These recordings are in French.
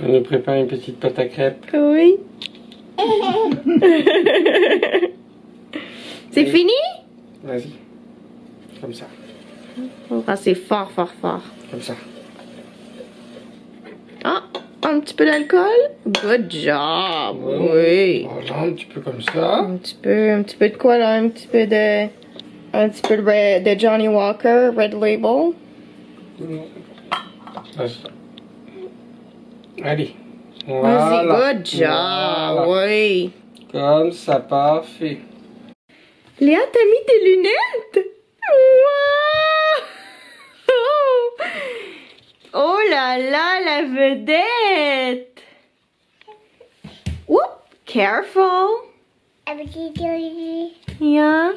On nous prépare une petite pâte à crêpes. Oui. C'est fini? Vas-y. Comme ça. On va passer fort, fort, fort. Comme ça. Ah, un petit peu d'alcool? Good job. Oui. Voilà, un petit peu comme ça. Un petit peu de quoi là? Un petit peu de de Johnny Walker, Red Label. Allez. Vas-y, Voilà. good job. Voilà. Oui. Comme ça, parfait. Léa, t'as mis tes lunettes? Wow! Oh là là, la vedette! Whoop! Careful! Yeah.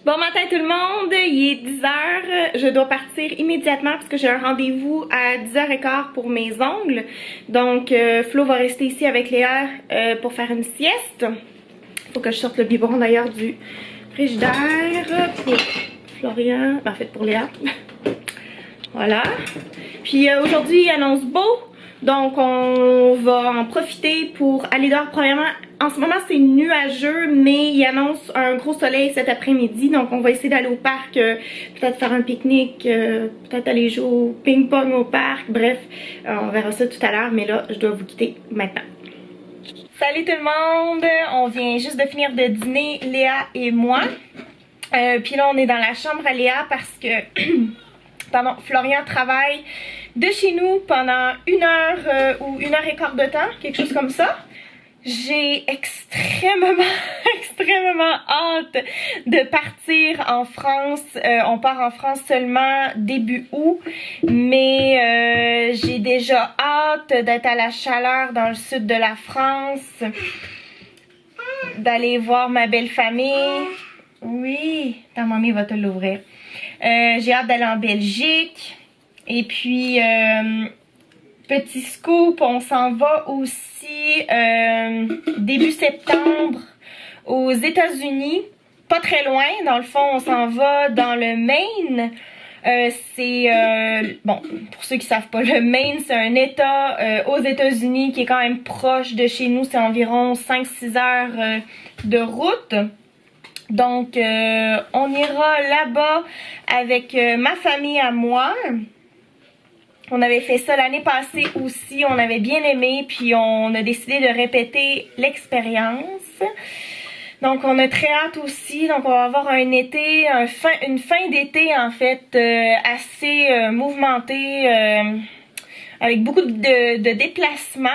Bon matin tout le monde, il est 10h, je dois partir immédiatement parce que j'ai un rendez-vous à 10h15 pour mes ongles. Donc Flo va rester ici avec Léa pour faire une sieste. Faut que je sorte le biberon d'ailleurs du frigidaire pour Florian, en fait pour Léa. Voilà. Puis aujourd'hui il annonce beau. Donc on va en profiter pour aller dehors. Premièrement, en ce moment c'est nuageux, mais il annonce un gros soleil cet après-midi. Donc on va essayer d'aller au parc, peut-être faire un pique-nique, peut-être aller jouer au ping-pong au parc. Bref, on verra ça tout à l'heure, mais là je dois vous quitter maintenant. Salut tout le monde, on vient juste de finir de dîner, Léa et moi. Puis là on est dans la chambre à Léa parce que pardon, Florian travaille de chez nous pendant 1 heure ou 1h15 de temps, quelque chose comme ça. J'ai extrêmement hâte de partir en France. On part en France seulement début août, mais j'ai déjà hâte d'être à la chaleur dans le sud de la France, d'aller voir ma belle famille. Oui, ta mamie va te l'ouvrir. J'ai hâte d'aller en Belgique. Et puis, petit scoop, on s'en va aussi début septembre aux États-Unis. Pas très loin, dans le fond, on s'en va dans le Maine. C'est, bon, pour ceux qui savent pas, le Maine, c'est un état aux États-Unis qui est quand même proche de chez nous. C'est environ 5-6 heures de route. Donc, on ira là-bas avec ma famille à moi. On avait fait ça l'année passée aussi, on avait bien aimé, puis on a décidé de répéter l'expérience. Donc on a très hâte aussi, donc on va avoir un été, une fin d'été en fait assez mouvementée, avec beaucoup de déplacements.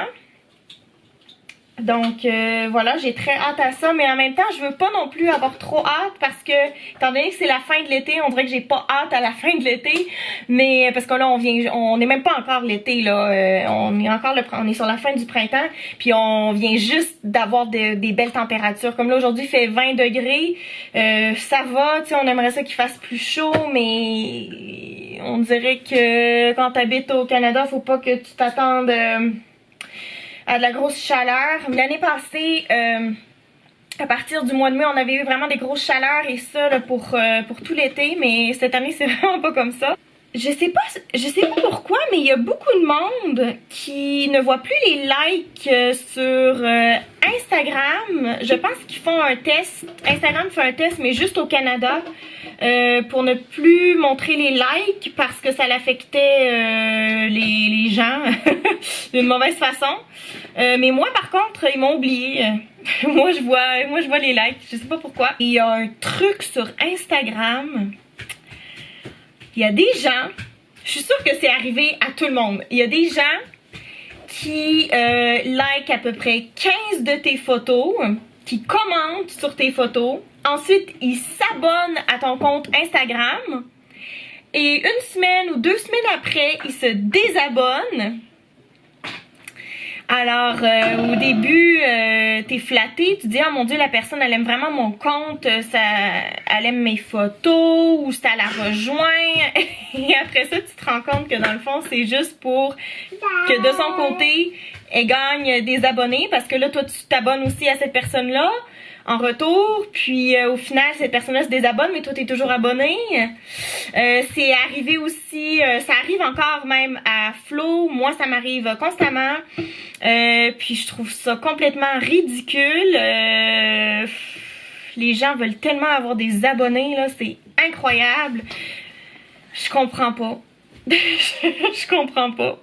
Donc voilà, j'ai très hâte à ça, mais en même temps, je veux pas non plus avoir trop hâte parce que, étant donné que c'est la fin de l'été, on dirait que j'ai pas hâte à la fin de l'été, mais parce que là, on est même pas encore l'été, là, on est sur la fin du printemps, puis on vient juste d'avoir des belles températures, comme là, aujourd'hui, il fait 20 degrés, ça va, tu sais, on aimerait ça qu'il fasse plus chaud, mais on dirait que quand t'habites au Canada, faut pas que tu t'attendes à de la grosse chaleur. L'année passée, à partir du mois de mai, on avait eu vraiment des grosses chaleurs et ça là, pour tout l'été, mais cette année c'est vraiment pas comme ça. Je sais pas pourquoi, mais il y a beaucoup de monde qui ne voit plus les likes sur Instagram. Je pense qu'ils font un test. Instagram fait un test, mais juste au Canada, pour ne plus montrer les likes parce que ça l'affectait les gens d'une mauvaise façon. Mais moi, par contre, ils m'ont oublié. moi, je vois les likes. Je sais pas pourquoi. Il y a un truc sur Instagram. Il y a des gens, je suis sûre que c'est arrivé à tout le monde. Il y a des gens qui like à peu près 15 de tes photos, qui commentent sur tes photos, Ensuite, il s'abonne à ton compte Instagram. Et une semaine ou 2 semaines après, il se désabonne. Alors, au début, t'es flatté, tu dis « Oh mon Dieu, la personne, elle aime vraiment mon compte, elle aime mes photos, ou ça la rejoint. » Et après ça, tu te rends compte que dans le fond, c'est juste pour que de son côté, elle gagne des abonnés, parce que là, toi, tu t'abonnes aussi à cette personne-là en retour, puis au final cette personne-là se désabonne, mais toi t'es toujours abonné. C'est arrivé aussi, ça arrive encore même à Flo, moi ça m'arrive constamment, puis je trouve ça complètement ridicule. Les gens veulent tellement avoir des abonnés, là, c'est incroyable. Je comprends pas. Je comprends pas.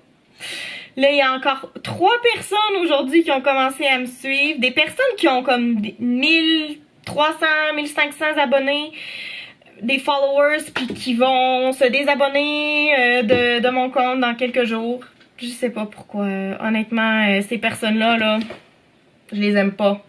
Là, il y a encore 3 personnes aujourd'hui qui ont commencé à me suivre. Des personnes qui ont comme 1300, 1500 abonnés, des followers, puis qui vont se désabonner de mon compte dans quelques jours. Je sais pas pourquoi. Honnêtement, ces personnes-là, là, je les aime pas.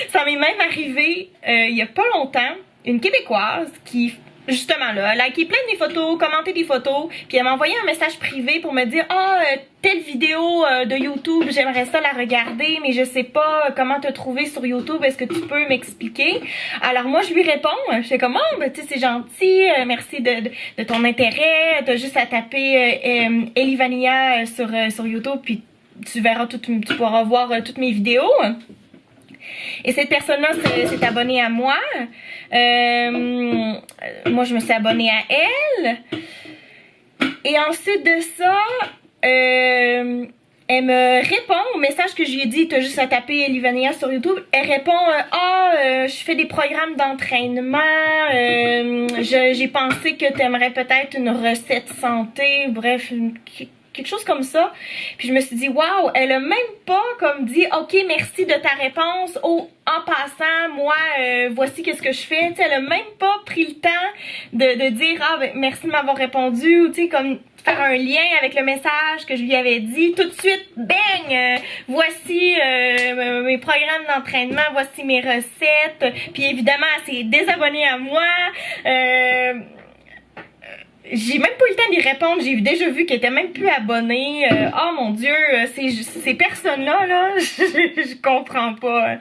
Ça m'est même arrivé il y a pas longtemps, une Québécoise qui... Justement là, elle a liké plein de mes photos, commenté des photos, puis elle m'a envoyé un message privé pour me dire « Ah, telle vidéo de YouTube, j'aimerais ça la regarder, mais je sais pas comment te trouver sur YouTube, est-ce que tu peux m'expliquer? » Alors moi, je lui réponds, je fais comme « Oh, ben, tu sais, c'est gentil, merci de ton intérêt, t'as juste à taper Elivania sur YouTube, puis tu verras, tu pourras voir toutes mes vidéos. » Et cette personne-là s'est abonnée à moi. Moi, je me suis abonnée à elle. Et ensuite de ça, elle me répond au message que je lui ai dit, t'as juste à taper Elivania sur YouTube. Elle répond, je fais des programmes d'entraînement. J'ai pensé que t'aimerais peut-être une recette santé. Bref, quelque chose comme ça. Puis je me suis dit, waouh, elle a même pas comme dit, ok, merci de ta réponse. Oh, en passant, moi, voici qu'est-ce que je fais. Tu sais, elle a même pas pris le temps de dire, ah, ben, merci de m'avoir répondu. Ou tu sais, comme faire un lien avec le message que je lui avais dit. Tout de suite, bang, voici mes programmes d'entraînement, voici mes recettes. Puis évidemment, elle s'est désabonnée à moi. J'ai même pas eu le temps d'y répondre, j'ai déjà vu qu'elle était même plus abonnée. Oh mon Dieu, ces personnes-là, là, je comprends pas.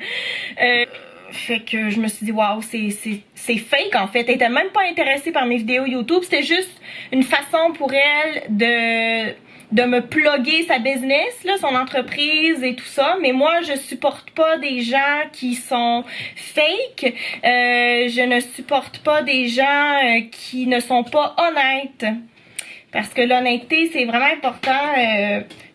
Fait que je me suis dit, waouh, c'est fake en fait. Elle était même pas intéressée par mes vidéos YouTube, c'était juste une façon pour elle de me plugger sa business, là, son entreprise et tout ça. Mais moi, je supporte pas des gens qui sont fake. Je ne supporte pas des gens qui ne sont pas honnêtes. Parce que l'honnêteté, c'est vraiment important.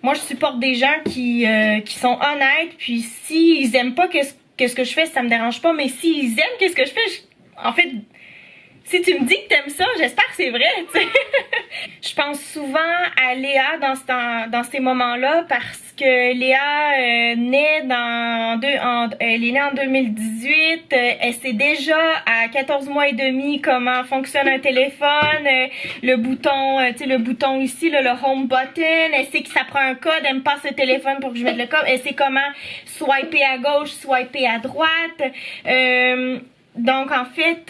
Moi, je supporte des gens qui sont honnêtes. Puis s'ils aiment pas qu'est-ce que je fais, ça me dérange pas. Mais s'ils aiment qu'est-ce que je fais, en fait... Si tu me dis que t'aimes ça, j'espère que c'est vrai, tu sais. Je pense souvent à Léa dans ces moments-là parce que Léa elle est née en 2018. Elle sait déjà à 14 mois et demi comment fonctionne un téléphone, le bouton, tu sais, le bouton ici, là, le home button. Elle sait que ça prend un code, elle me passe le téléphone pour que je mette le code. Elle sait comment swiper à gauche, swiper à droite. Donc en fait,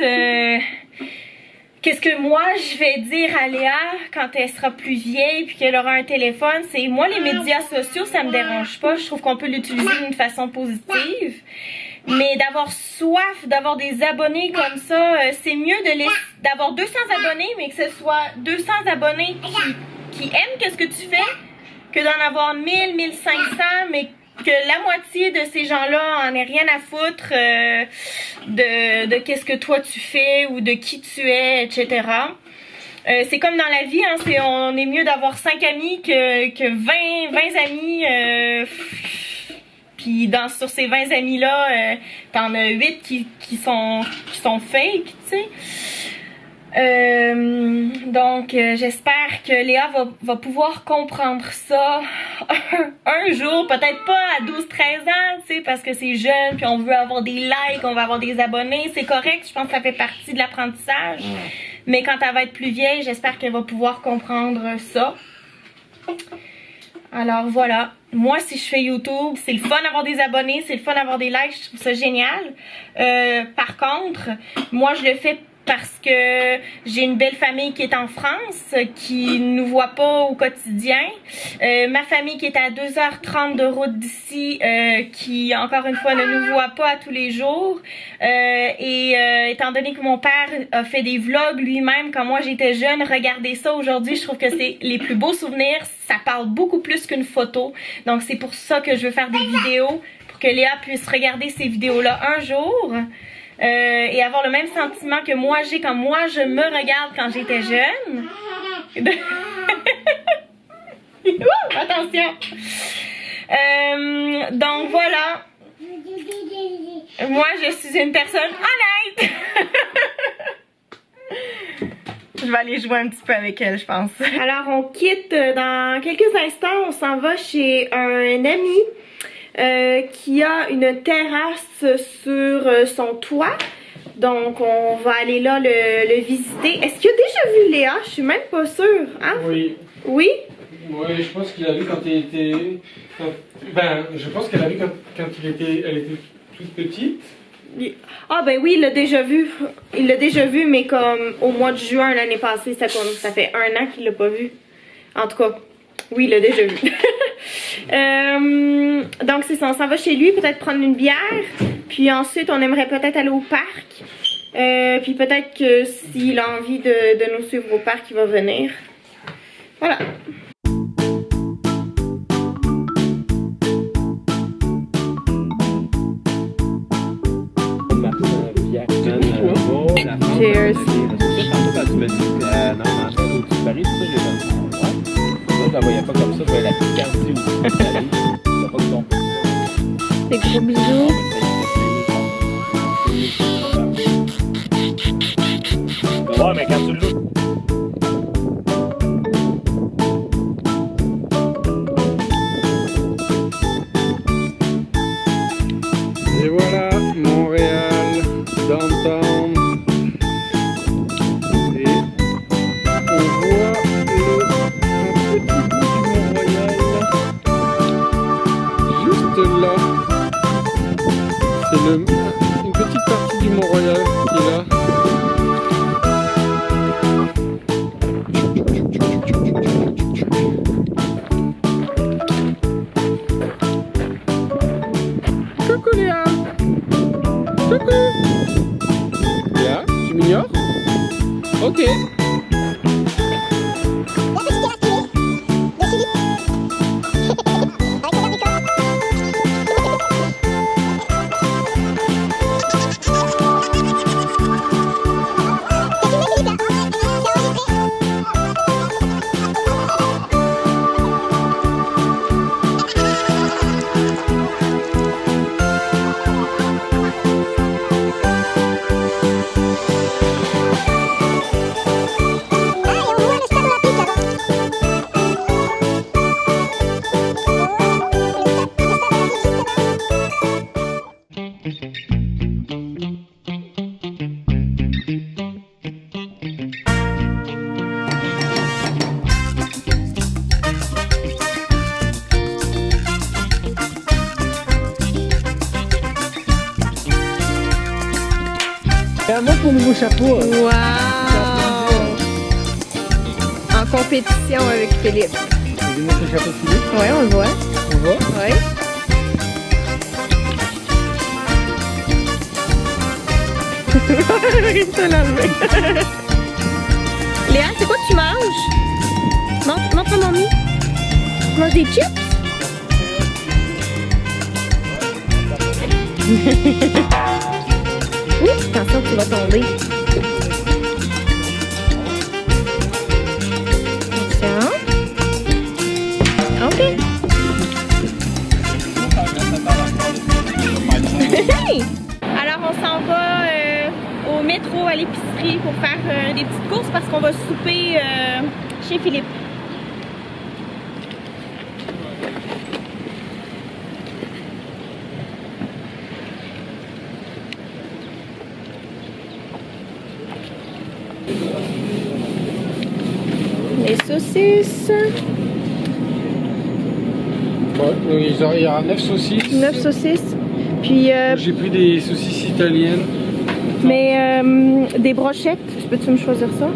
qu'est-ce que moi je vais dire à Léa quand elle sera plus vieille puis qu'elle aura un téléphone, c'est moi les médias sociaux ça me dérange pas, je trouve qu'on peut l'utiliser d'une façon positive. Mais d'avoir soif, d'avoir des abonnés comme ça, c'est mieux d'avoir 200 abonnés mais que ce soit 200 abonnés qui aiment qu'est-ce que tu fais que d'en avoir 1000, 1500 mais que la moitié de ces gens-là en aient rien à foutre de qu'est-ce que toi tu fais ou de qui tu es, etc. C'est comme dans la vie, hein, on est mieux d'avoir 5 amis que 20 amis. Puis sur ces 20 amis-là, t'en as 8 qui sont fake, tu sais. Donc j'espère que Léa va pouvoir comprendre ça un jour, peut-être pas à 12-13 ans, tu sais, parce que c'est jeune, puis on veut avoir des likes, on veut avoir des abonnés, c'est correct, je pense que ça fait partie de l'apprentissage. Mais quand elle va être plus vieille, j'espère qu'elle va pouvoir comprendre ça. Alors voilà, moi si je fais YouTube, c'est le fun d'avoir des abonnés, c'est le fun d'avoir des likes, je trouve ça génial. Par contre, moi je le fais parce que j'ai une belle famille qui est en France, qui nous voit pas au quotidien. Ma famille qui est à 2h30 de route d'ici, qui encore une fois ne nous voit pas à tous les jours. Étant donné que mon père a fait des vlogs lui-même quand moi j'étais jeune, regardez ça aujourd'hui, je trouve que c'est les plus beaux souvenirs. Ça parle beaucoup plus qu'une photo. Donc c'est pour ça que je veux faire des vidéos, pour que Léa puisse regarder ces vidéos-là un jour. Et avoir le même sentiment que moi j'ai quand moi je me regarde quand j'étais jeune. Attention. Donc voilà. Moi je suis une personne honnête. Je vais aller jouer un petit peu avec elle, je pense. Alors on quitte dans quelques instants, on s'en va chez un ami. Qui a une terrasse sur son toit. Donc, on va aller là le visiter. Est-ce qu'il a déjà vu Léa? Je suis même pas sûre. Hein? Oui. Oui? Oui, je pense qu'il a vu quand il était... Ben, je pense qu'elle a vu quand elle était toute petite. Ah ben oui, il l'a déjà vu. Il l'a déjà vu, mais comme au mois de juin l'année passée, ça fait 1 an qu'il l'a pas vu. En tout cas, oui, il l'a déjà vu. Donc c'est ça, on s'en va chez lui, peut-être prendre une bière. Puis ensuite, on aimerait peut-être aller au parc. Puis peut-être que s'il a envie de nous suivre au parc, il va venir. Voilà. Cheers. Je la voyais pas comme ça, je voyais la Picardie aussi. Pas de ton. Des gros bisous. Ouais, mais quand tu l'as. Et voilà, Montréal, downtown. Et on voit un petit bout du Mont-Royal. Juste là. C'est une petite partie du Mont-Royal qui est là. Coucou Léa. Coucou. Léa, tu m'ignores? Ok. Moi pour nouveau chapeau. Wow! En compétition avec Philippe. Tu veux montrer le chapeau de Philippe? Ouais, on le voit. On voit? Ouais. Arrête de l'enlever. Léa, c'est quoi que tu manges? Montre à mamie. Tu manges des chips? Ouh, attention, tu vas tomber. Attention. Ok. Alors, on s'en va au métro à l'épicerie pour faire des petites courses parce qu'on va souper chez Philippe. Les saucisses. Ouais, il y aura 9 saucisses. 9 saucisses. Puis, J'ai pris des saucisses italiennes. mais des brochettes. Peux-tu me choisir ça?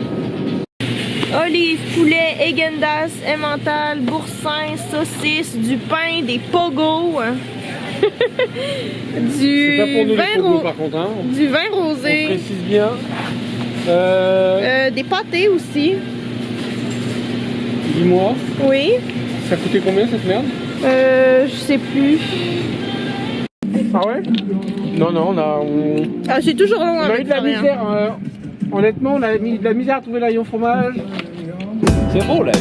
Olives, poulet, Häagen-Dazs, emmental, boursin, saucisses, du pain, des pogos. C'est pas pour nous les pogos, vin par contre. Hein. du vin On rosé. précise bien. Des pâtés aussi. Dis-moi, Oui. ça coûtait combien cette merde? Je sais plus. Ah ouais? Non, non, Ah, j'ai toujours long on a eu avec de la Florian. misère. Honnêtement, on a mis de la misère à trouver l'ail fromage. C'est beau la vie.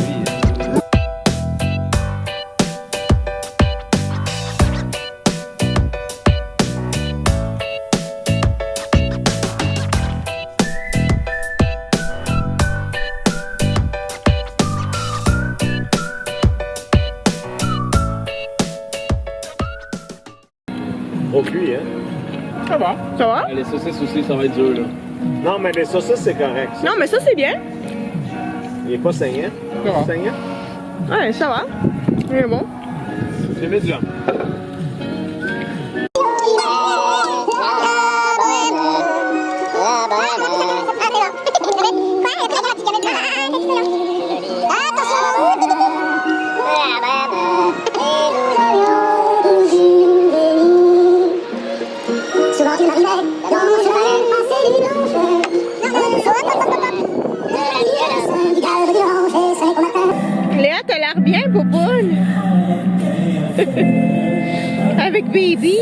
Trop cuit, hein? Ça va. Ça va? Les saucisses aussi, ça va être dur là. Non, mais les saucisses, c'est correct. Ça. Non, mais ça, c'est bien. Il est pas saignant. Ça va. Saignant? Ouais, ça va. Il est bon. C'est médium. Léa, t'as l'air bien, Popoune. Avec Baby.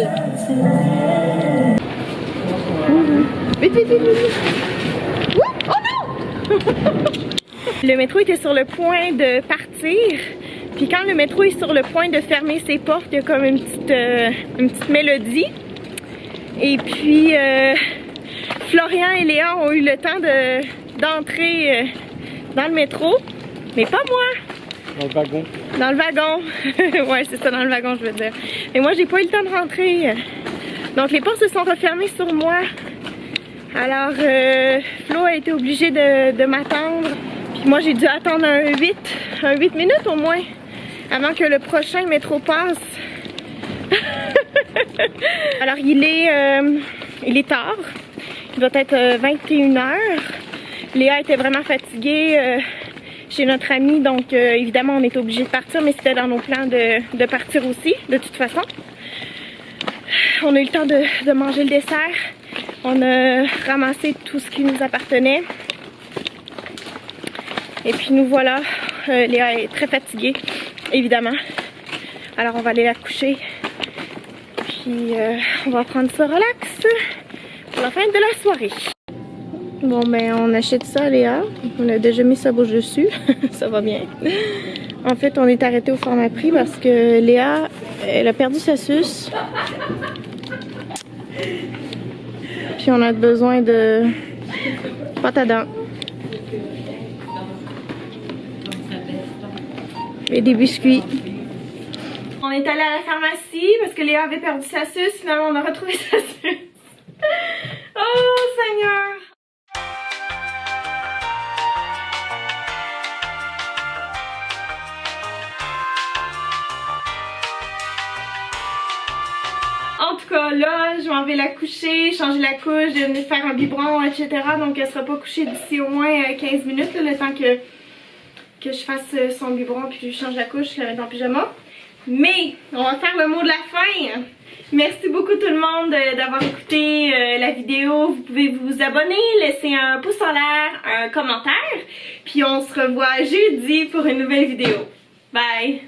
Vite, vite, vite, vite. Ouh, oh non! Le métro était sur le point de partir. Puis quand le métro est sur le point de fermer ses portes, il y a comme une petite mélodie. Et puis, Florian et Léa ont eu le temps d'entrer dans le métro. Mais pas moi! Dans le wagon. Dans le wagon. Ouais, c'est ça, dans le wagon, je veux dire. Mais moi, j'ai pas eu le temps de rentrer. Donc, les portes se sont refermées sur moi. Alors, Flo a été obligé de m'attendre. Puis moi, j'ai dû attendre un 8 minutes au moins, avant que le prochain métro passe. Alors, il est tard. Il doit être 21h. Léa était vraiment fatiguée chez notre amie, donc évidemment on était obligé de partir, mais c'était dans nos plans de partir aussi, de toute façon. On a eu le temps de manger le dessert. On a ramassé tout ce qui nous appartenait. Et puis nous voilà. Léa est très fatiguée, évidemment. Alors on va aller la coucher. Puis on va prendre ça relax pour la fin de la soirée. Bon, ben on achète ça, Léa. On a déjà mis sa bouche dessus. Ça va bien. En fait, on est arrêté au format prix parce que Léa, elle a perdu sa suce. Puis on a besoin de pâte à dents. Et des biscuits. On est allé à la pharmacie parce que Léa avait perdu sa suce. Finalement, on a retrouvé sa suce. Oh, Seigneur! En tout cas, là, je m'en vais la coucher, changer la couche, je vais faire un biberon, etc. Donc, elle sera pas couchée d'ici au moins 15 minutes, là, le temps que je fasse son biberon puis que je change la couche, je la mette en pyjama. Mais, on va faire le mot de la fin. Merci beaucoup tout le monde d'avoir écouté la vidéo. Vous pouvez vous abonner, laisser un pouce en l'air, un commentaire. Puis on se revoit jeudi pour une nouvelle vidéo. Bye!